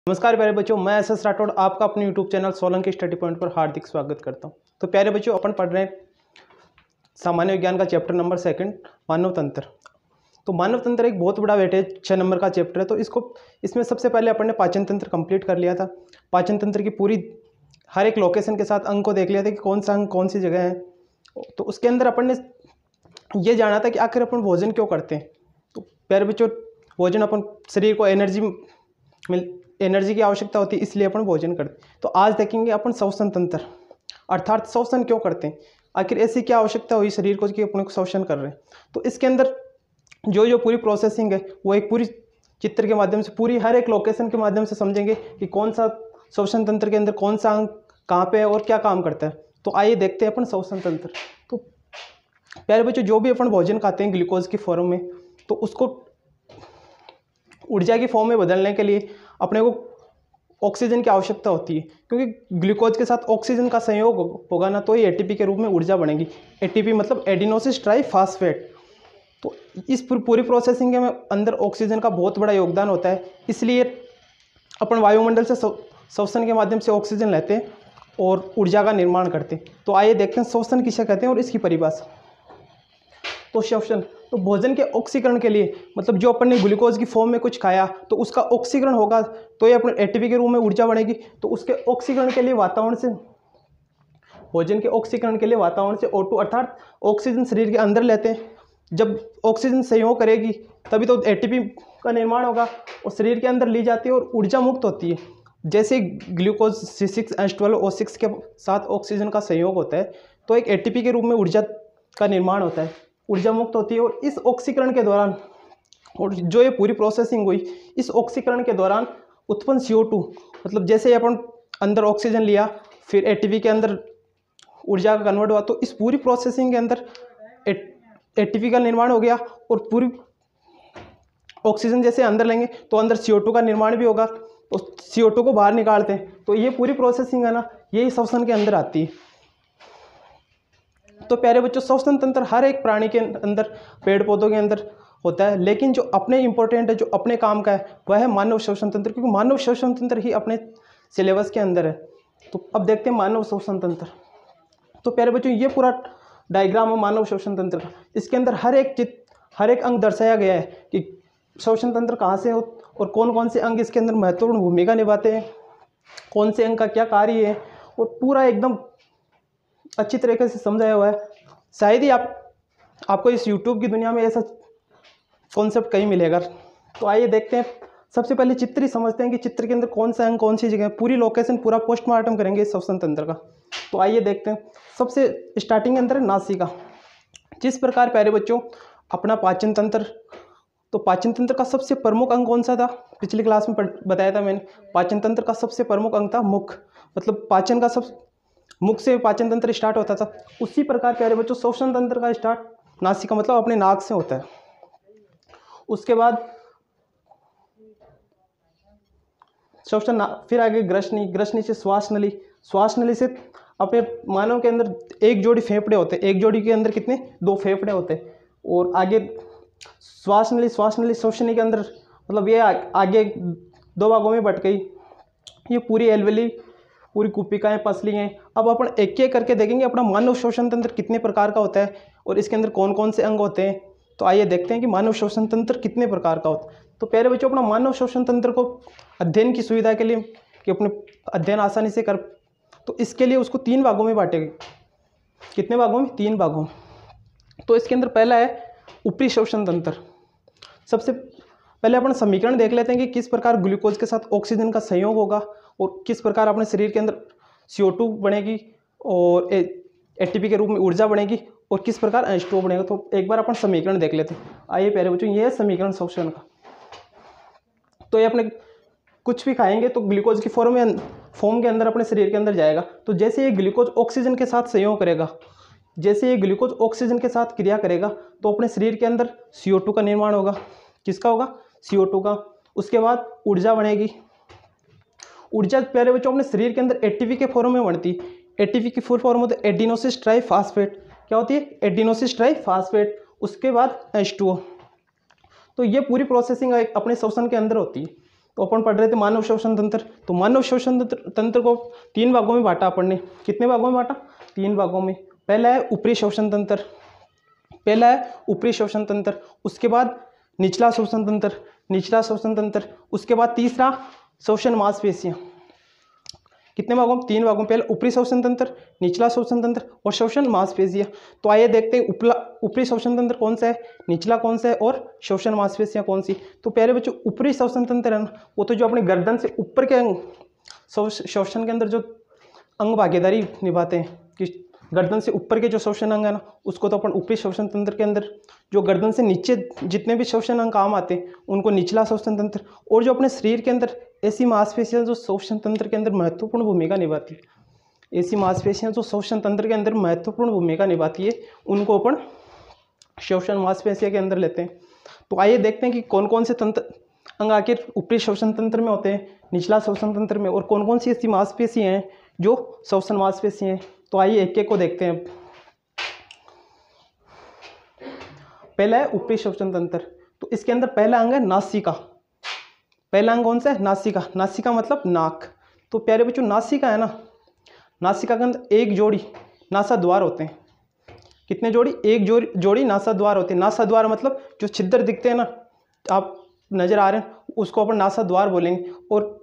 नमस्कार प्यारे बच्चों, मैं एस एस राठौड़ आपका अपने YouTube channel Solanki study point पर हार्दिक स्वागत करता हूं। तो प्यारे बच्चों, अपन पढ़ रहे हैं सामान्य विज्ञान का चैप्टर नंबर 2 मानव तंत्र। तो मानव तंत्र एक बहुत बड़ा वेटेज 6 नंबर का चैप्टर है। तो इसमें सबसे पहले अपन ने पाचन तंत्र कंप्लीट कर लिया था। पाचन तंत्र की पूरी हर एक लोकेशन के साथ अंग को देख लिया था कि कौन सा अंग कौन सी जगह है। तो उसके अंदर अपन ने ये जाना था कि आखिर अपन भोजन क्यों करते हैं। तो प्यारे बच्चों, भोजन अपन शरीर को एनर्जी की आवश्यकता होती है, इसलिए अपन भोजन करते हैं। तो आज देखेंगे अपन श्वसन तंत्र, अर्थात श्वसन क्यों करते हैं, आखिर ऐसी क्या आवश्यकता हुई शरीर को कि अपने को श्वसन कर रहे हैं। तो इसके अंदर जो पूरी प्रोसेसिंग है वो एक पूरी चित्र के माध्यम से, पूरी हर एक लोकेशन के माध्यम से समझेंगे कि कौन सा श्वसन तंत्र के अंदर कौन सा अंग कहाँ पे है और क्या काम करता है। तो आइए देखते हैं अपन श्वसन तंत्र। तो प्यारे बच्चों, जो भी अपन भोजन खाते हैं ग्लूकोज की फॉर्म में, तो उसको ऊर्जा की फॉर्म में बदलने के लिए अपने को ऑक्सीजन की आवश्यकता होती है, क्योंकि ग्लूकोज के साथ ऑक्सीजन का संयोग होगा ना, तो ये एटीपी के रूप में ऊर्जा बनेगी। एटीपी मतलब एडिनोसिस ट्राइफॉस्फेट। तो इस पूरी प्रोसेसिंग के अंदर ऑक्सीजन का बहुत बड़ा योगदान होता है, इसलिए अपन वायुमंडल से श्वसन के माध्यम से ऑक्सीजन लेते हैं और ऊर्जा का निर्माण करते हैं। तो आइए देखते हैं श्वसन किसे कहते हैं और इसकी परिभाषा। तो श्वसन, तो भोजन के ऑक्सीकरण के लिए, मतलब जो अपन ने ग्लूकोज की फॉर्म में कुछ खाया तो उसका ऑक्सीकरण होगा, तो ये अपने एटीपी के रूप में ऊर्जा बनेगी। तो उसके ऑक्सीकरण के लिए वातावरण से, भोजन के ऑक्सीकरण के लिए वातावरण से O2 अर्थात ऑक्सीजन शरीर के अंदर लेते हैं। जब ऑक्सीजन सहयोग करेगी तभी तो एटीपी का निर्माण होगा और शरीर के अंदर ली जाती है और ऊर्जा मुक्त होती है। जैसे ग्लूकोज C6H12O6 के साथ ऑक्सीजन का संयोग होता है तो एक एटीपी के रूप में ऊर्जा का निर्माण होता है, ऊर्जा मुक्त होती है। और इस ऑक्सीकरण के दौरान, और जो ये पूरी प्रोसेसिंग हुई, इस ऑक्सीकरण के दौरान उत्पन्न CO2, मतलब जैसे अपन अंदर ऑक्सीजन लिया फिर एटीपी के अंदर ऊर्जा का कन्वर्ट हुआ, तो इस पूरी प्रोसेसिंग के अंदर एटीपी का निर्माण हो गया और पूरी ऑक्सीजन जैसे अंदर लेंगे तो अंदर CO2 का निर्माण भी होगा, तो CO2 को बाहर निकालते हैं। तो ये पूरी प्रोसेसिंग है ना, यही श्वसन के अंदर आती है। तो प्यारे बच्चों, श्वसन तंत्र हर एक प्राणी के अंदर, पेड़ पौधों के अंदर होता है, लेकिन जो अपने इंपॉर्टेंट है, जो अपने काम का है, वह है मानव श्वसन तंत्र, क्योंकि मानव श्वसन तंत्र ही अपने सिलेबस के अंदर है। तो अब देखते हैं मानव श्वसन तंत्र। तो प्यारे बच्चों, ये पूरा डायग्राम है मानव श्वसन तंत्र का। इसके अंदर हर एक अंग दर्शाया गया है कि श्वसन तंत्र कहाँ से हो और कौन कौन से अंग इसके अंदर महत्वपूर्ण भूमिका निभाते हैं, कौन से अंग का क्या कार्य है, और पूरा एकदम अच्छी तरीके से समझाया हुआ है। शायद ही आपको इस YouTube की दुनिया में ऐसा कॉन्सेप्ट कहीं मिलेगा। तो आइए देखते हैं, सबसे पहले चित्र ही समझते हैं कि चित्र के अंदर कौन सा अंग कौन सी जगह, पूरी लोकेशन पूरा पोस्टमार्टम करेंगे इस श्वसन तंत्र का। तो आइए देखते हैं, सबसे स्टार्टिंग के अंदर नासिका। जिस प्रकार प्यारे बच्चों अपना पाचन तंत्र, तो पाचन तंत्र का सबसे प्रमुख अंग कौन सा था, पिछली क्लास में बताया था मैंने। पाचन तंत्र का सबसे प्रमुख अंग था मुख, मतलब पाचन का मुख से पाचन तंत्र स्टार्ट होता था। उसी प्रकार प्यारे बच्चों श्वसन तंत्र का स्टार्ट नासिका मतलब अपने नाक से होता है। उसके बाद श्वसन, फिर आगे ग्रसनी से श्वास नली से अपने मानव के अंदर एक जोड़ी फेफड़े होते हैं। एक जोड़ी के अंदर कितने, 2 फेफड़े होते हैं। और आगे श्वास नली श्वसनी के अंदर, मतलब ये आगे 2 भागों में बट गई। ये पूरी एल्वेली, पूरी कुपिकाएँ, पसली हैं। अब अपन एक एक करके देखेंगे अपना मानव श्वसन तंत्र कितने प्रकार का होता है और इसके अंदर कौन कौन से अंग होते हैं। तो आइए देखते हैं कि मानव श्वसन तंत्र कितने प्रकार का होता है। तो प्यारे बच्चों, अपना मानव श्वसन तंत्र को अध्ययन की सुविधा के लिए, कि अपने अध्ययन आसानी से कर, तो इसके लिए उसको 3 भागों में बांटेंगे। कितने भागों में, 3 भागों में। तो इसके अंदर पहला है ऊपरी श्वसन तंत्र। सबसे पहले अपन समीकरण देख लेते हैं कि किस प्रकार ग्लूकोज के साथ ऑक्सीजन का संयोग होगा और किस प्रकार अपने शरीर के अंदर CO2 बनेगी और एटीपी के रूप में ऊर्जा बनेगी और किस प्रकार H2O बनेगा। तो एक बार अपन समीकरण देख लेते हैं। आइए प्यारे बच्चों, ये है समीकरण श्वसन का। तो ये अपने कुछ भी खाएंगे तो ग्लूकोज की फॉर्म के अंदर अपने शरीर के अंदर जाएगा। तो जैसे ये ग्लूकोज ऑक्सीजन के साथ संयोग करेगा, जैसे ये ग्लूकोज ऑक्सीजन के साथ क्रिया करेगा, तो अपने शरीर के अंदर CO2 का निर्माण होगा। किसका होगा, CO2 का। उसके बाद ऊर्जा बनेगी। ऊर्जा प्यारे बच्चों अपने शरीर के अंदर एटीपी के फॉर्म में बनती है। एटीपी की फुल फॉर्म होती है एडिनोसिस ट्राइफॉस्फेट। क्या होती है, एडिनोसिस ट्राइफॉस्फेट। उसके बाद H2O। तो ये पूरी प्रोसेसिंग अपने श्वसन के अंदर होती है। तो अपन पढ़ रहे थे मानव श्वसन तंत्र। तो मानव श्वसन तंत्र को 3 भागों में बांटा अपन ने। कितने भागों में बांटा? 3 भागों में। पहला है ऊपरी श्वसन तंत्र, पहला है ऊपरी श्वसन तंत्र, उसके बाद निचला श्वसन तंत्र, निचला श्वसन तंत्र, उसके बाद तीसरा श्वसन मांसपेशियां। कितने भागों में? 3 भागों में। पहले ऊपरी श्वसन तंत्र, निचला श्वसन तंत्र और श्वसन मांसपेशियां। तो आइए देखते हैं ऊपरी श्वसन तंत्र कौन सा है, निचला कौन सा है और श्वसन मांसपेशियां कौन सी। तो प्यारे बच्चों, ऊपरी श्वसन तंत्र है ना, वो तो जो अपने गर्दन से ऊपर के अंग श्वसन के अंदर जो अंग भागीदारी निभाते हैं, कि गर्दन से ऊपर के जो श्वसन अंग है ना, उसको तो अपन ऊपरी श्वसन तंत्र के अंदर, जो गर्दन से नीचे जितने भी श्वसन अंग काम आते हैं उनको निचला श्वसन तंत्र। और जो अपने शरीर के अंदर ऐसी मांसपेशियां जो श्वसन तंत्र के अंदर महत्वपूर्ण भूमिका निभाती है, ऐसी मांसपेशियां जो श्वसन तंत्र के अंदर महत्वपूर्ण भूमिका निभाती है, उनको अपन श्वसन मांसपेशियां के अंदर लेते हैं। तो आइए देखते हैं कि कौन कौन से तंत्र अंग आखिर ऊपरी श्वसन तंत्र में होते हैं, निचला श्वसन तंत्र में, और कौन कौन सी ऐसी मांसपेशियां हैं जो श्वसन मांसपेशियां हैं। तो आइए एक एक को देखते हैं। पहला है ऊपरी श्वसन तंत्र। तो इसके अंदर पहला अंग है नासिका। पहला अंग कौन सा है? नासिका। नासिका मतलब नाक। तो प्यारे बच्चों, नासिका है ना, नासिका के अंदर एक जोड़ी नासा द्वार होते हैं। कितने जोड़ी? एक जोड़ी नासा द्वार होते हैं। नासा द्वार मतलब जो छिद्र दिखते हैं ना, आप नजर आ रहे हैं, उसको अपन नासा द्वार बोलेंगे। और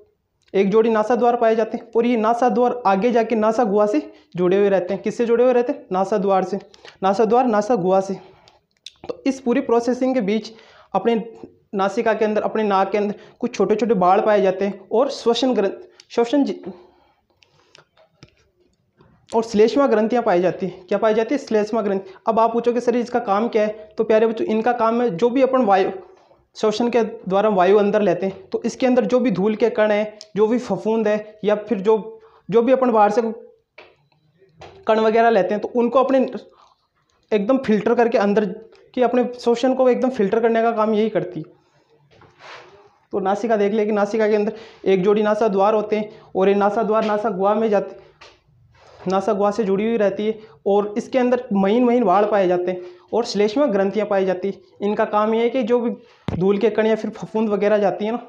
एक जोड़ी नासा द्वार पाए जाते हैं, और ये नासा द्वार आगे जाके नासा गुहा से जुड़े हुए रहते हैं। किससे जुड़े हुए रहते हैं? नासा द्वार से। नासा द्वार नासा गुहा से। तो इस पूरी प्रोसेसिंग के बीच अपने नासिका के अंदर, अपने नाक के अंदर कुछ छोटे छोटे बाड़ पाए जाते हैं, और और श्लेष्मा ग्रंथियां पाई जाती है। क्या पाई जाती है? श्लेष्मा ग्रंथि। अब आप पूछोगे सर इसका काम क्या है? तो प्यारे बच्चों, इनका काम है, जो भी अपन वायु श्वसन के द्वारा वायु अंदर लेते हैं, तो इसके अंदर जो भी धूल के कण है, जो भी फफूंद है, या फिर जो भी अपन बाहर से कण वगैरह लेते हैं, तो उनको अपने एकदम फिल्टर करके अंदर कि अपने श्वसन को एकदम फिल्टर करने का काम यही करती है। तो नासिका देख ले कि नासिका के अंदर एक जोड़ी नासा द्वार होते हैं, और ये नासा द्वार नासा गुहा में जाते, नासा गुहा से जुड़ी हुई रहती है, और इसके अंदर महीन महीन वाड़ पाए जाते हैं, और श्लेष्मा ग्रंथियां पाई जाती है। इनका काम ये है कि जो भी धूल के कण या फिर फफूंद वगैरह जाती है ना,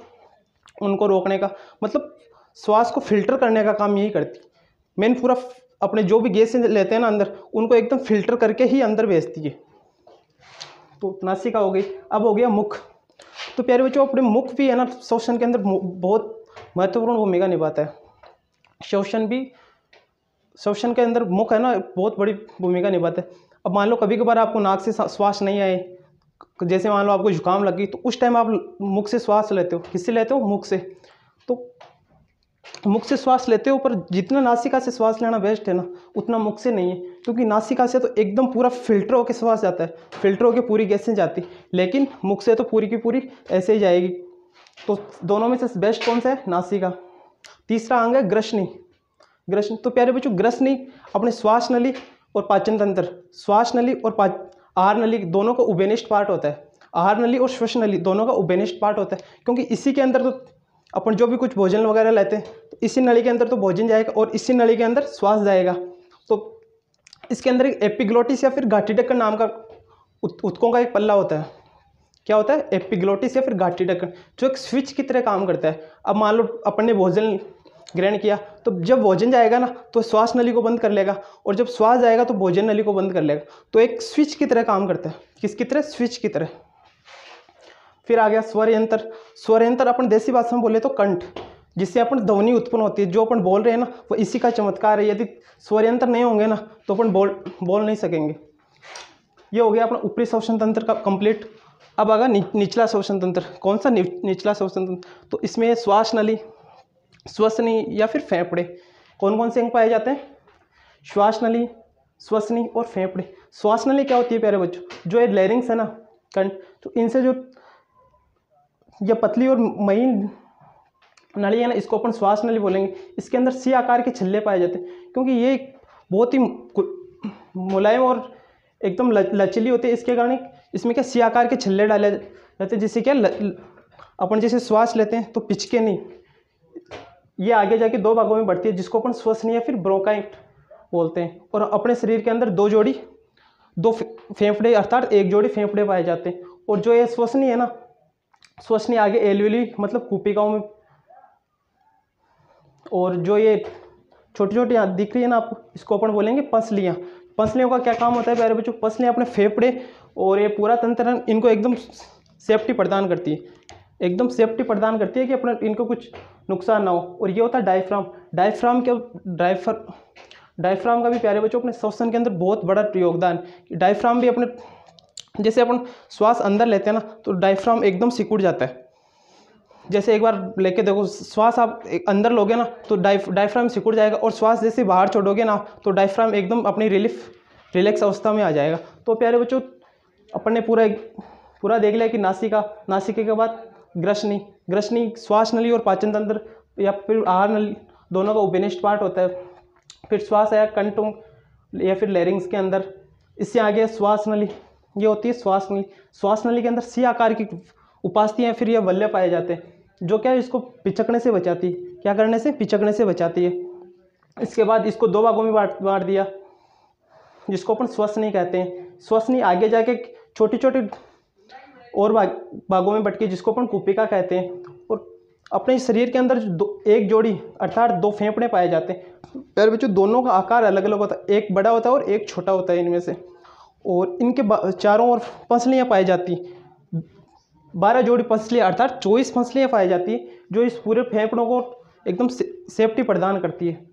उनको रोकने का, मतलब श्वास को फिल्टर करने का काम यही करती है। मेन पूरा अपने जो भी गैस लेते हैं ना अंदर, उनको एकदम फिल्टर करके ही अंदर भेजती है। तो नासिका हो गई। अब हो गया मुख। तो प्यारे बच्चों, अपने मुख भी है ना, श्वसन के अंदर बहुत महत्वपूर्ण भूमिका निभाता है। श्वसन के अंदर मुख है ना, बहुत बड़ी भूमिका निभाता है। अब मान लो कभी कभार आपको नाक से श्वास नहीं आए, जैसे मान लो आपको जुकाम लगी, तो उस टाइम आप मुख से श्वास लेते हो। किससे लेते हो? मुख से। तो मुख से श्वास लेते हो, पर जितना नासिका से श्वास लेना बेस्ट है ना, उतना मुख से नहीं है, क्योंकि नासिका से तो एकदम पूरा फिल्टर होकर श्वास जाता है, फिल्टर होकर पूरी गैसें जाती, लेकिन मुख से तो पूरी की पूरी ऐसे ही जाएगी। तो दोनों में से बेस्ट कौन सा है? नासिका। तीसरा अंग है ग्रसनी। ग्रसनी। तो प्यारे बच्चों, ग्रसनी अपने श्वास नली और पाचन तंत्र, श्वास नली और आहार नली दोनों का उभयनिष्ठ पार्ट होता है। आहार नली और श्वसन नली दोनों का उभयनिष्ठ पार्ट होता है, क्योंकि इसी के अंदर तो अपन जो भी कुछ भोजन वगैरह लेते हैं, तो इसी नली के अंदर तो भोजन जाएगा, और इसी नली के अंदर श्वास जाएगा। तो इसके अंदर एक एपिग्लोटिस या फिर घाटी ढक्कन नाम का ऊतकों का एक पल्ला होता है। क्या होता है? एपिग्लोटिस या फिर घाटी ढक्कन, जो एक स्विच की तरह काम करता है। अब मान लो अपन ने भोजन ग्रहण किया, तो जब भोजन जाएगा ना, तो श्वास नली को बंद कर लेगा, और जब श्वास जाएगा तो भोजन नली को बंद कर लेगा। तो एक स्विच की तरह काम करता है। किसकी तरह? स्विच की तरह। फिर आ गया स्वर यंत्र। स्वर यंत्र अपन देसी भाषा में बोले तो कंठ, जिससे अपन ध्वनि उत्पन्न होती है। जो अपन बोल रहे हैं ना, वो इसी का चमत्कार है। यदि स्वर यंत्र नहीं होंगे ना, तो अपन बोल नहीं सकेंगे। ये हो गया अपना ऊपरी श्वसन तंत्र का कंप्लीट। अब आगा निचला श्वसन तंत्र। कौन सा? निचला श्वसन तंत्र। तो इसमें श्वास नली, श्वसनी या फिर फेफड़े। कौन कौन से अंग पाए जाते हैं? श्वास नली, श्वसनी और फेफड़े। श्वास नली क्या होती है प्यारे बच्चों? जो ये लैरिंग्स है ना, कंठ, तो इनसे जो यह पतली और महीन नली है ना, इसको अपन श्वास नली बोलेंगे। इसके अंदर सी आकार के छल्ले पाए जाते हैं, क्योंकि ये बहुत ही मुलायम और एकदम लचीली होती है। इसके कारण इसमें क्या सी आकार के छल्ले डाले जाते हैं, जिससे क्या अपन जैसे श्वास लेते हैं तो पिचके नहीं, ये आगे जाके 2 भागों में बढ़ती है, जिसको अपन श्वसनी या फिर ब्रोंकाइट बोलते हैं। और अपने शरीर के अंदर दो फेफड़े अर्थात एक जोड़ी फेफड़े पाए जाते हैं। और जो ये श्वसनी है ना, श्वसनी आगे एल्वियोली मतलब कूपिकाओं में, और जो ये छोटी छोटी यहाँ दिख रही है ना आपको, इसको अपन बोलेंगे पसलियाँ। पसलियों का क्या काम होता है प्यारे बच्चों? पसलियाँ अपने फेफड़े और ये पूरा तंत्र इनको एकदम सेफ्टी प्रदान करती है, एकदम सेफ्टी प्रदान करती है कि अपना इनको कुछ नुकसान ना हो। और ये होता है डायफ्राम। डायफ्राम का भी प्यारे बच्चों अपने श्वसन के अंदर बहुत बड़ा योगदान। डायफ्राम भी अपने, जैसे अपन श्वास अंदर लेते हैं ना तो डायफ्राम एकदम सिकुड़ जाता है। जैसे एक बार लेके देखो, श्वास आप अंदर लोगे ना तो डायफ्राम सिकुड़ जाएगा, और श्वास जैसे बाहर छोड़ोगे ना तो डायफ्राम एकदम अपनी रिलैक्स अवस्था में आ जाएगा। तो प्यारे बच्चों अपन ने पूरा देख लिया कि नासिका के बाद ग्रसनी श्वास नली और पाचन तंत्र या फिर आहार नली दोनों का उपनिष्ठ पार्ट होता है। फिर श्वास आया कंठों या फिर लैरिंग्स के अंदर। इससे आगे श्वास नली, ये होती है श्वास नली। श्वास नली के अंदर सी आकार की उपास्थि है, फिर यह वल्य पाए जाते हैं, जो क्या है इसको पिचकने से बचाती है। क्या करने से? पिचकने से बचाती है। इसके बाद इसको दो भागों में बांट दिया, जिसको अपन श्वसनी कहते हैं। श्वसनी आगे जाके छोटी छोटी और भागों में बट के, जिसको अपन कूपिका कहते हैं। और अपने शरीर के अंदर एक जोड़ी अर्थात दो फेफड़े पाए जाते हैं। प्यारे बच्चों दोनों का आकार अलग अलग होता है, एक बड़ा होता है और एक छोटा होता है इनमें से। और इनके चारों ओर पसलियाँ पाई जाती, 12 जोड़ी पसलियाँ अर्थात 24 पसलियाँ पाई जाती है, जो इस पूरे फेफड़ों को एकदम सेफ्टी प्रदान करती है।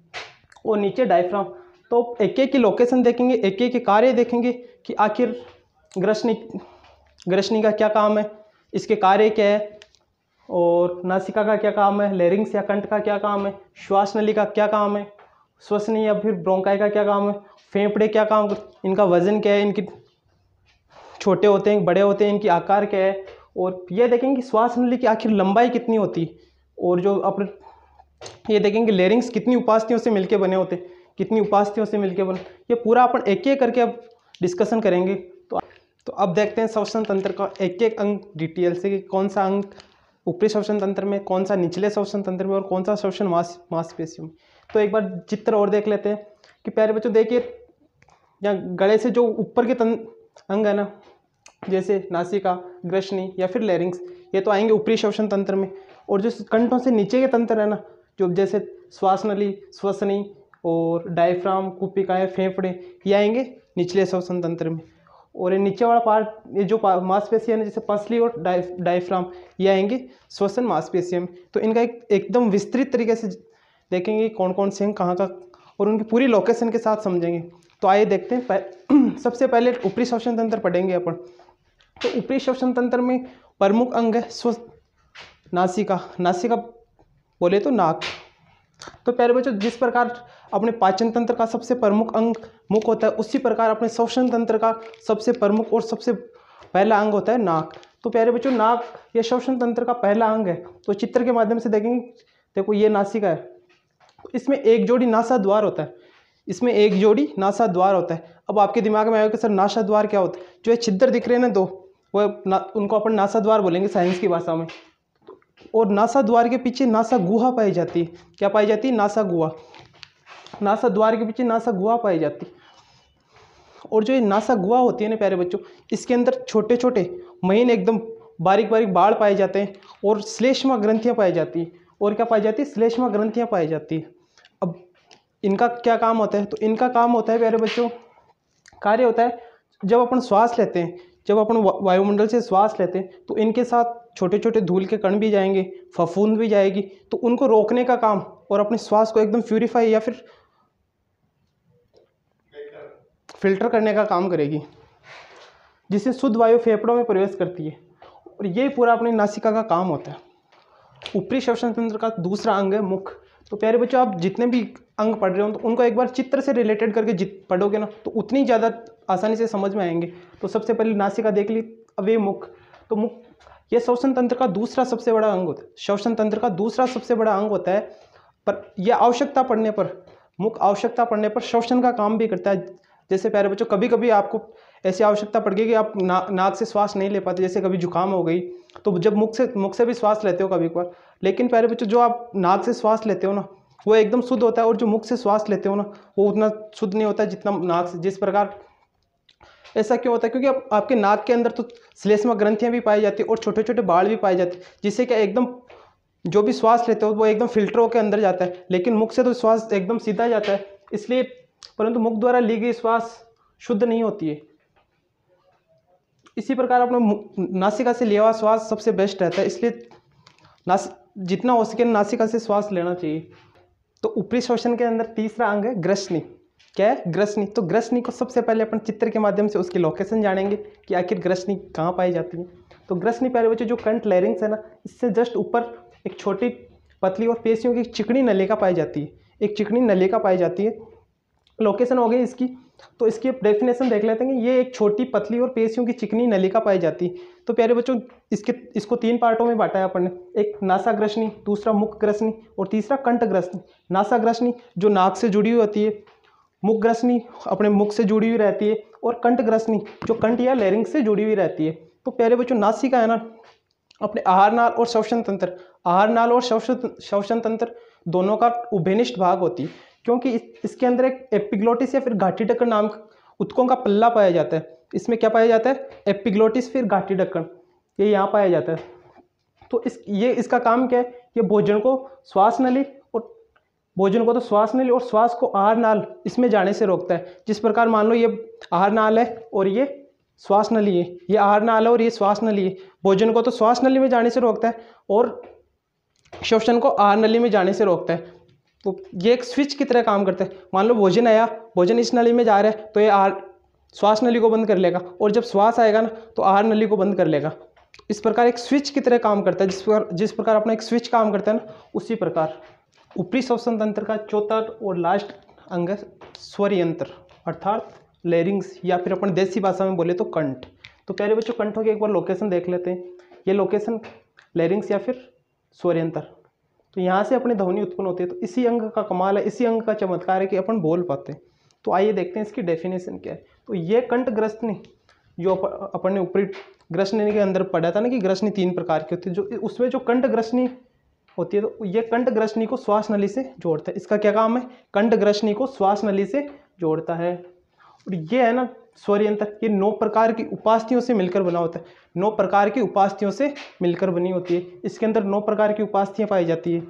और नीचे डायफ्राम। तो एक एक की लोकेशन देखेंगे, एक एक के कार्य देखेंगे कि आखिर ग्रसनी का क्या काम है, इसके कार्य क्या है, और नासिका का क्या काम है, लैरिंग्स या कंठ का क्या काम है, श्वास नली का क्या काम है, श्वसनी या फिर ब्रोंकाई का क्या काम है, फेफड़े क्या काम, इनका वजन क्या है, इनकी छोटे होते हैं बड़े होते हैं, इनकी आकार क्या है। और ये देखेंगे कि श्वास नली की आखिर लंबाई कितनी होती है, और जो अपने ये देखेंगे लैरिंग्स कितनी उपास्थियों से मिलके बने होते, कितनी उपास्थियों से मिलके बने। ये पूरा अपन एक एक करके अब डिस्कशन करेंगे। तो अब देखते हैं श्वसन तंत्र का एक एक अंग डिटेल से, कि कौन सा अंग ऊपरी श्वसन तंत्र में, कौन सा निचले श्वसन तंत्र में, और कौन सा श्वसन मांसपेशियों में। तो एक बार चित्र और देख लेते हैं कि प्यारे बच्चों देखिए, यहाँ गले से जो ऊपर के अंग है ना, जैसे नासिका, ग्रसनी या फिर लैरिंग्स, ये तो आएंगे ऊपरी श्वसन तंत्र में। और जो कंठों से नीचे के तंत्र है ना, जो जैसे श्वास नली, श्वसनी और डायफ्राम, कूपिकाएँ, फेफड़े, ये आएंगे निचले श्वसन तंत्र में। और ये नीचे वाला पार्ट, ये जो मांसपेशियाँ है जैसे पसली और डायफ्राम, ये आएंगे श्वसन मांसपेशियों में। तो इनका एकदम विस्तृत तरीके से देखेंगे कौन कौन से हैं, कहाँ का, और उनकी पूरी लोकेशन के साथ समझेंगे। तो आइए देखते हैं। सबसे पहले ऊपरी श्वसन तंत्र पढ़ेंगे अपन। तो ऊपरी श्वसन तंत्र में प्रमुख अंग है नासिका बोले तो नाक। तो प्यारे बच्चों जिस प्रकार अपने पाचन तंत्र का सबसे प्रमुख अंग मुख होता है, उसी प्रकार अपने श्वसन तंत्र का सबसे प्रमुख और सबसे पहला अंग होता है नाक। तो प्यारे बच्चों नाक ये श्वसन तंत्र का पहला अंग है। तो चित्र के माध्यम से देखेंगे, देखो ये नासिका है, इसमें एक जोड़ी नासाद्वार होता है, इसमें एक जोड़ी नासाद्वार होता है। अब आपके दिमाग में आएगा कि सर नासाद्वार क्या होता है? जो ये छिद्र दिख रहे हैं ना दो, उनको अपन नासाद्वार बोलेंगे साइंस की भाषा में। और नासाद्वार के पीछे नासा गुहा पाई जाती है। क्या पाई जाती है? नासा गुहा। नासाद्वार के पीछे नासा गुहा पाई जाती है। और जो ये नासा गुहा होती है ना प्यारे बच्चों, इसके अंदर छोटे छोटे महीन एकदम बारीक बारीक बाढ़ पाए जाते हैं, और श्लेष्मा ग्रंथियाँ पाई जाती हैं। और क्या पाई जाती है? श्लेष्मा ग्रंथियाँ पाई जाती है। अब इनका क्या काम होता है? तो इनका काम होता है प्यारे बच्चों, कार्य होता है जब अपन श्वास लेते हैं, जब अपन वायुमंडल से श्वास लेते हैं, तो इनके साथ छोटे छोटे धूल के कण भी जाएंगे, फफूंद भी जाएगी, तो उनको रोकने का काम और अपने श्वास को एकदम प्यूरिफाई या फिर फिल्टर करने का काम करेगी, जिससे शुद्ध वायु फेफड़ों में प्रवेश करती है। और ये पूरा अपनी नासिका का काम होता है। ऊपरी श्वसन तंत्र का दूसरा अंग है मुख। तो प्यारे बच्चों आप जितने भी अंग पढ़ रहे हो तो उनको एक बार चित्र से रिलेटेड करके पढ़ोगे ना तो उतनी ज़्यादा आसानी से समझ में आएंगे। तो सबसे पहले नासिका देख ली, अब ये मुख। तो मुख ये श्वसन तंत्र का दूसरा सबसे बड़ा अंग होता है, श्वसन तंत्र का दूसरा सबसे बड़ा अंग होता है। पर यह आवश्यकता पड़ने पर, मुख आवश्यकता पड़ने पर श्वसन का काम भी करता है। जैसे प्यारे बच्चों कभी कभी आपको ऐसी आवश्यकता पड़ गई कि आप नाक से श्वास नहीं ले पाते, जैसे कभी जुकाम हो गई, तो जब मुख से भी श्वास लेते हो कभी कभार। लेकिन प्यारे बच्चों जो आप नाक से श्वास लेते हो ना वो एकदम शुद्ध होता है, और जो मुख से श्वास लेते हो ना वो उतना शुद्ध नहीं होता जितना नाक से। जिस प्रकार ऐसा क्यों होता है? क्योंकि आपके नाक के अंदर तो श्लेष्मा ग्रंथियाँ भी पाई जाती है और छोटे छोटे बाल भी पाए जाते हैं, जिससे क्या एकदम जो भी श्वास लेते हो वो एकदम फिल्टर होकर अंदर जाता है। लेकिन मुख से तो श्वास एकदम सीधा जाता है, इसलिए परंतु मुख द्वारा ली गई श्वास शुद्ध नहीं होती है। इसी प्रकार अपने नासिका से लिया हुआ श्वास सबसे बेस्ट रहता है, इसलिए जितना हो सके नासिका से श्वास लेना चाहिए। तो ऊपरी श्वसन के अंदर तीसरा अंग है ग्रसनी। क्या है? ग्रसनी। तो ग्रसनी को सबसे पहले अपन चित्र के माध्यम से उसकी लोकेशन जानेंगे कि आखिर ग्रसनी कहाँ पाई जाती है। तो ग्रसनी प्यारे बच्चों जो कंठ लैरिंग्स है ना, इससे जस्ट ऊपर एक छोटी पतली और पेशियों की चिकनी नलिका पाई जाती है, एक चिकनी नलिका पाई जाती है। लोकेशन हो गई इसकी। तो इसकी डेफिनेशन देख लेते हैं कि ये एक छोटी पतली और पेशियों की चिकनी नलिका पाई जाती है। तो प्यारे बच्चों इसको 3 पार्टों में बांटा है अपन ने, एक नासाग्रसनी, दूसरा मुखग्रसनी और तीसरा कंठग्रसनी। नासाग्रसनी जो नाक से जुड़ी हुई होती है, मुखग्रसनी अपने मुख से जुड़ी हुई रहती है और कंठग्रसनी जो कंठ या लैरिंग्स से जुड़ी हुई रहती है। तो प्यारे बच्चों नासिका है ना, अपने आहार नाल और श्वसन तंत्र, आहार नाल और श्वसन तंत्र दोनों का उभयनिष्ठ भाग होती है, क्योंकि इसके अंदर एक एपिग्लोटिस या फिर घाटी ढक्कन नाम ऊतकों का पल्ला पाया जाता है। इसमें क्या पाया जाता है? एपिग्लोटिस फिर घाटी ढक्कन, ये यहाँ पाया जाता है। तो इसका काम क्या है? ये भोजन को श्वास नली और श्वास को आहार नाल इसमें जाने से रोकता है। जिस प्रकार मान लो ये आहार नाल है और ये श्वास नली है, ये आहार नाल है और ये श्वास नली है। भोजन को तो श्वास नली में जाने से रोकता है और श्वसन को आहार नली में जाने से रोकता है। तो ये एक स्विच की तरह काम करता है। मान लो भोजन आया, भोजन इस नली में जा रहा है तो ये श्वास नली को बंद कर लेगा, और जब श्वास आएगा ना तो आहार नली को बंद कर लेगा। इस प्रकार एक स्विच की तरह काम करता है। जिस प्रकार अपना एक स्विच काम करता है ना, उसी प्रकार ऊपरी श्वसन तंत्र का चौथा और लास्ट अंग है स्वर यंत्र, अर्थात लैरिंग्स, या फिर अपन देसी भाषा में बोले तो कंठ। तो प्यारे बच्चों कंठों की एक बार लोकेशन देख लेते हैं। ये लोकेशन लैरिंग्स या फिर स्वर यंत्र, तो यहाँ से अपनी ध्वनि उत्पन्न होती है। तो इसी अंग का कमाल है, इसी अंग का चमत्कार है कि अपन बोल पाते हैं। तो आइए देखते हैं इसकी डेफिनेशन क्या है। तो ये कंठ ग्रसनी जो अपन ने ऊपरी ग्रसनी के अंदर पढ़ा था ना कि ग्रसनी 3 प्रकार की होती है, जो उसमें जो कंठ ग्रसनी होती है, तो ये कंठ ग्रसनी को श्वास नली से जोड़ता है। इसका क्या काम है? कंठ ग्रसनी को श्वास नली से जोड़ता है। और ये है ना स्वर यंत्र, ये 9 प्रकार की उपास्थियों से मिलकर बना होता है। 9 प्रकार की उपास्थियों से मिलकर बनी होती है। इसके अंदर 9 प्रकार की उपास्थियाँ पाई जाती है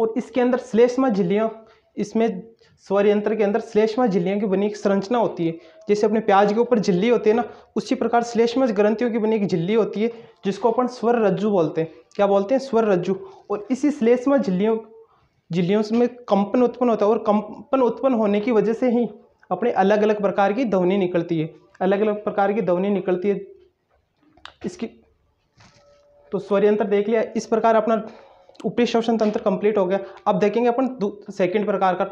और इसके अंदर श्लेष्मा झिल्लियाँ, इसमें स्वर यंत्र के अंदर श्लेष्मा झिल्लियों की बनी एक संरचना होती है। जैसे अपने प्याज के ऊपर झिल्ली होती है ना, उसी प्रकार श्लेष्मा ग्रंथियों की बनी एक झिल्ली होती है, जिसको अपन स्वर रज्जु बोलते हैं। क्या बोलते हैं? स्वर रज्जु। और इसी श्लेष्मा झिल्लियों में कंपन उत्पन्न होता है, और कंपन उत्पन्न होने की वजह से ही अपने अलग अलग प्रकार की ध्वनि निकलती है, अलग अलग प्रकार की ध्वनि निकलती है इसकी। तो स्वर यंत्र देख लिया। इस प्रकार अपना ऊपरी श्वसन तंत्र कंप्लीट हो गया। अब देखेंगे अपन सेकंड प्रकार का।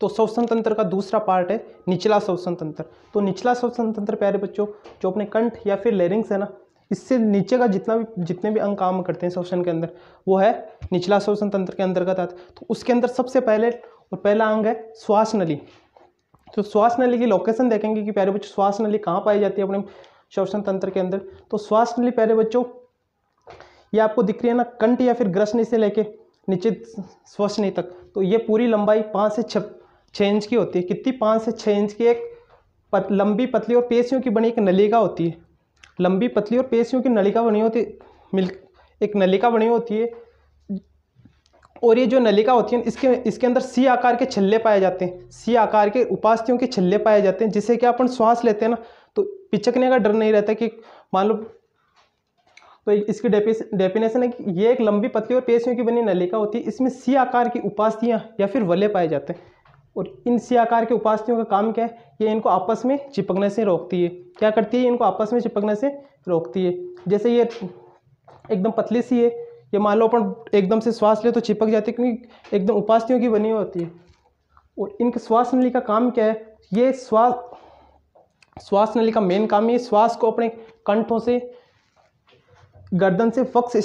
तो श्वसन तंत्र का दूसरा पार्ट है निचला श्वसन तंत्र। तो निचला श्वसन तंत्र प्यारे बच्चों जो अपने कंठ या फिर लैरिंग्स है ना, इससे नीचे का जितने भी अंग काम करते हैं श्वसन के अंदर, वो है निचला श्वसन तंत्र के अंतर्गत आता है। तो उसके अंदर सबसे पहला अंग है श्वास नली। तो श्वास नली की लोकेशन देखेंगे कि प्यारे बच्चों श्वास नली कहाँ पाई जाती है अपने श्वसन तंत्र के अंदर। तो श्वास नली प्यारे बच्चों ये आपको दिख रही है ना, कंठ या फिर ग्रसनी से लेके नीचे श्वसनी तक। तो ये पूरी लंबाई 5 से 6 इंच की होती है। कितनी? 5 से 6 इंच की एक लंबी पतली और पेशियों की बनी एक नलिका होती है। लंबी पतली और पेशियों की नलिका बनी होती है, एक नलिका बनी होती है। और ये जो नलिका होती है इसके अंदर सी आकार के छल्ले पाए जाते हैं, सी आकार के उपास्थियों के छल्ले पाए जाते हैं, जिससे कि अपन श्वास लेते हैं ना तो पिचकने का डर नहीं रहता कि मान लो। तो इसकी डेफिनेशन है कि ये एक लंबी पतली और पेशियों की बनी नलिका होती है। इसमें सी आकार की उपास्थियाँ या फिर वलय पाए जाते हैं। और इन सी आकार के उपास्थियों का काम क्या है? ये इनको आपस में चिपकने से रोकती है। क्या करती है? इनको आपस में चिपकने से रोकती है। जैसे ये एकदम पतली सी है, ये मान लो अपन एकदम से श्वास ले तो चिपक जाती है, क्योंकि एकदम उपास्थियों की बनी होती है। और इनके श्वास नली का काम क्या है? ये श्वास नली का मेन काम ये श्वास को अपने कंठों से गर्दन से वक्ष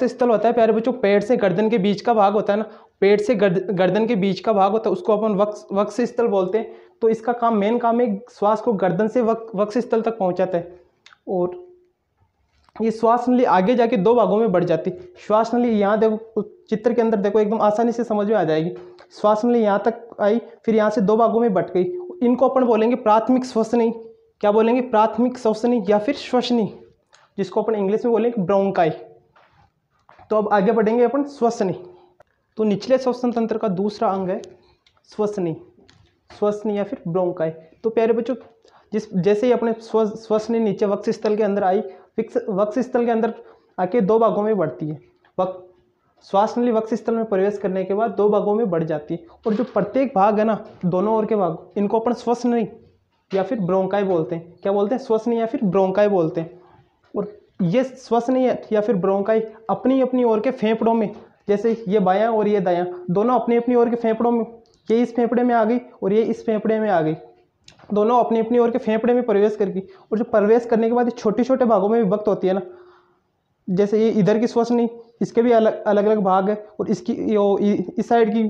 स्थल होता है प्यारे बच्चों, पेट से गर्दन के बीच का भाग होता है ना, पेट से गर्दन के बीच का भाग होता है, उसको अपन वक्ष स्थल बोलते हैं। तो इसका काम मेन काम है श्वास को गर्दन से वक्ष स्थल तक पहुंचाता है। और ये श्वास नली आगे जाके 2 भागों में बढ़ जाती है। श्वास नली यहाँ देखो, चित्र के अंदर देखो, एकदम आसानी से समझ में आ जाएगी। श्वास नली यहाँ तक आई, फिर यहाँ से 2 भागों में बट गई। इनको अपन बोलेंगे प्राथमिक श्वसनी क्या बोलेंगे, प्राथमिक श्वसनी या फिर श्वसनी, जिसको अपन इंग्लिश में बोलेंगे ब्रोंकाई। तो अब आगे बढ़ेंगे अपन श्वसनी। तो निचले श्वसन तंत्र का दूसरा अंग है श्वसनी, श्वसनी या फिर ब्रोंकाई। तो प्यारे बच्चों, जैसे ही अपने श्वसनी नीचे वक्ष स्थल के अंदर आई, वक्ष स्थल के अंदर आके दो भागों में बढ़ती है। श्वास नली वक्ष स्थल में प्रवेश करने के बाद दो भागों में बढ़ जाती है, और जो प्रत्येक भाग है ना, दोनों ओर के भाग, इनको अपन श्वसनी या फिर ब्रोंकाई बोलते हैं। क्या बोलते हैं, श्वसनी या फिर ब्रोंकाई बोलते हैं। और ये श्वसनी या फिर ब्रोंकाई अपनी अपनी ओर के फेफड़ों में, जैसे ये बायां और ये दायां, दोनों अपनी अपनी ओर के फेफड़ों में, ये इस फेफड़े में आ गई और ये इस फेफड़े में आ गई, दोनों अपनी अपनी ओर के फेफड़े में प्रवेश करगी। और जो प्रवेश करने के बाद छोटे छोटे भागों में विभक्त होती है ना, जैसे ये इधर की श्वसनी, इसके भी अलग अलग भाग है, और इसकी इस साइड की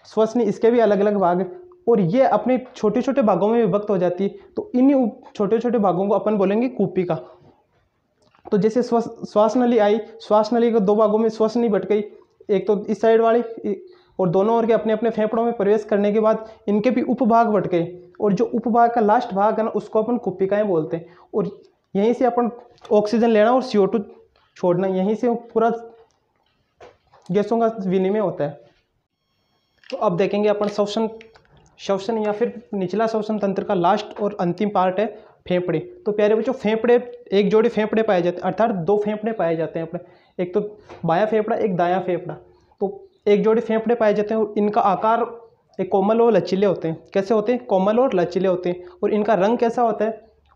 श्वसनी, इसके भी अलग अलग भाग है, और ये अपने छोटे छोटे भागों में विभक्त हो जाती है। तो इन्हीं छोटे छोटे भागों को अपन बोलेंगे कूपिका। तो जैसे श्वास नली आई, श्वास नली को दो भागों में श्वसनी बट गई, एक तो इस साइड वाली, और दोनों ओर के अपने अपने फेफड़ों में प्रवेश करने के बाद इनके भी उपभाग बट गए, और जो उपभाग का लास्ट भाग है ना, उसको अपन कुपिकाएं बोलते हैं। और यहीं से अपन ऑक्सीजन लेना और CO2 छोड़ना, यहीं से पूरा गैसों का विनिमय होता है। तो अब देखेंगे अपन श्वसन या फिर निचला श्वसन तंत्र का लास्ट और अंतिम पार्ट है फेफड़े। तो प्यारे बच्चों, फेफड़े, एक जोड़ी फेफड़े पाए जाते हैं, अर्थात दो फेफड़े पाए जाते हैं अपने, एक तो बायां फेफड़ा, एक दायां फेफड़ा। तो एक जोड़ी फेफड़े पाए जाते हैं, और इनका आकार एक कोमल और लचीले होते हैं। कैसे होते हैं, कोमल और लचीले होते हैं। और इनका रंग कैसा होता है,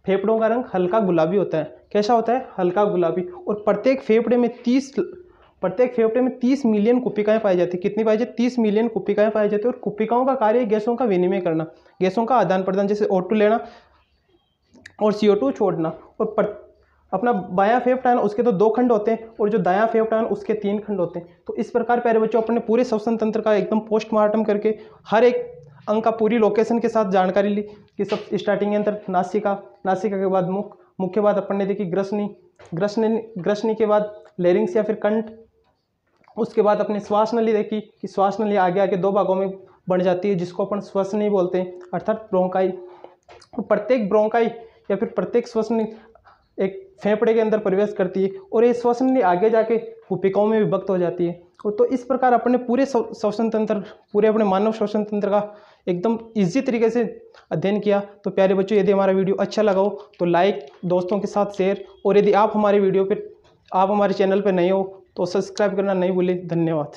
फेफड़ों का रंग हल्का गुलाबी होता है। कैसा होता है, हल्का गुलाबी। और प्रत्येक फेफड़े में 30 मिलियन कुपिकाएं पाई जाती है। कितनी पाई जाती है, 30 मिलियन कुपिकाएं पाई जाती है। और कुपिकाओं का कार्य गैसों का विनिमय करना, गैसों का आदान प्रदान, जैसे O2 लेना और CO2 छोड़ना। और अपना बायां फेफड़ा है ना, उसके तो 2 खंड होते हैं, और जो दायां फेफड़ा है ना, उसके 3 खंड होते हैं। तो इस प्रकार प्यारे बच्चों, अपने पूरे श्वसन तंत्र का एकदम पोस्टमार्टम करके हर एक अंग का पूरी लोकेशन के साथ जानकारी ली कि सब स्टार्टिंग के अंदर नासिका के बाद मुख के बाद अपन ने देखी ग्रसनी के बाद लेरिंग्स या फिर कंठ, उसके बाद अपने श्वास नली देखी कि श्वास नली आगे आगे 2 भागों में बढ़ जाती है, जिसको अपन श्वसनी बोलते हैं, अर्थात ब्रोंकाई। प्रत्येक ब्रोंकाई या फिर प्रत्येक श्वसनी एक फेफड़े के अंदर प्रवेश करती है, और ये श्वसनी आगे जाके कुपिकाओं में विभक्त हो जाती है। तो इस प्रकार अपने पूरे श्वसन तंत्र, पूरे अपने मानव श्वसन तंत्र का एकदम इजी तरीके से अध्ययन किया। तो प्यारे बच्चों, यदि हमारा वीडियो अच्छा लगा हो तो लाइक, दोस्तों के साथ शेयर, और यदि आप हमारे चैनल पर नए हो तो सब्सक्राइब करना नहीं भूलें। धन्यवाद।